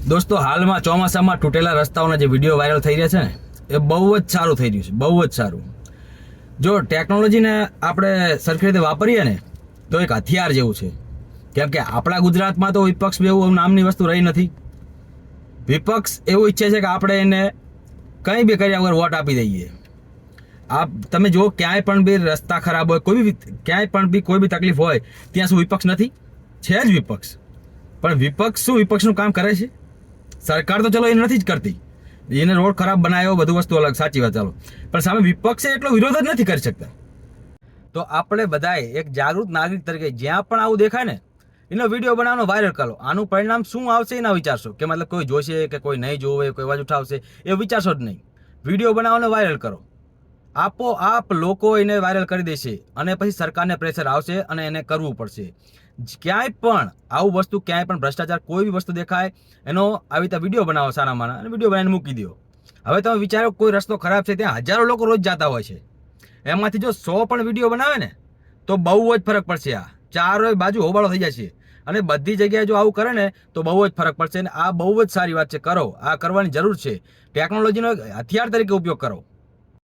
દોસ્તો હાલમાં ચોમાસામાં તૂટેલા રસ્તાઓના જે વિડીયો વાયરલ થઈ રહ્યા છે ને એ બહુ જ સારું થઈ રહ્યું છે, બહુ જ સારું. જો ટેકનોલોજીને આપણે સરખી રીતે વાપરીએ ને તો એક હથિયાર જેવું છે. કેમ કે આપણા ગુજરાતમાં તો વિપક્ષ એવું નામની વસ્તુ રહી નથી. વિપક્ષ એવું ઈચ્છે છે કે આપણે એને કંઈ બી કર્યા વગર વોટ આપી દઈએ. તમે જો ક્યાંય પણ બી રસ્તા ખરાબ હોય, ક્યાંય પણ બી કોઈ બી તકલીફ હોય, ત્યાં શું વિપક્ષ નથી? છે જ વિપક્ષ. પણ વિપક્ષ શું વિપક્ષનું કામ કરે છે? સરકાર તો ચલો એ નથી જ કરતી, એને રોડ ખરાબ બનાવ્યો, બધું વસ્તુ અલગ, સાચી વાત, ચાલો. પણ સામે વિપક્ષે એટલો વિરોધ જ નથી કરી શકતા. તો આપણે બધાએ એક જાગૃત નાગરિક તરીકે જ્યાં પણ આવું દેખાય ને એનો વિડીયો બનાવવાનો વાયરલ કરો. આનું પરિણામ શું આવશે એના વિચારશો, કે મતલબ કોઈ જોશે કે કોઈ નહીં જોવે, કોઈ અવાજ ઉઠાવશે, એ વિચારશો જ નહીં. વિડીયો બનાવવાનો વાયરલ કરો, આપોઆપ લોકો એને વાયરલ કરી દેશે અને પછી સરકારને પ્રેશર આવશે અને એને કરવું પડશે. ક્યાંય પણ આવું વસ્તુ, ક્યાંય પણ ભ્રષ્ટાચાર, કોઈ બી વસ્તુ દેખાય એનો આવી રીતે વિડીયો બનાવો સારામાં અને વિડીયો બનાવીને મૂકી દો. હવે તમે વિચારો, કોઈ રસ્તો ખરાબ છે, ત્યાં હજારો લોકો રોજ જતા હોય છે, એમાંથી જો 100 પણ વિડીયો બનાવે ને તો બહુ જ ફરક પડશે. આ ચારે બાજુ હોબાળો થઈ જશે અને બધી જગ્યાએ જો આવું કરે ને તો બહુ જ ફરક પડશે. અને આ બહુ જ સારી વાત છે, કરો, આ કરવાની જરૂર છે. ટેકનોલોજીનો હથિયાર તરીકે ઉપયોગ કરો.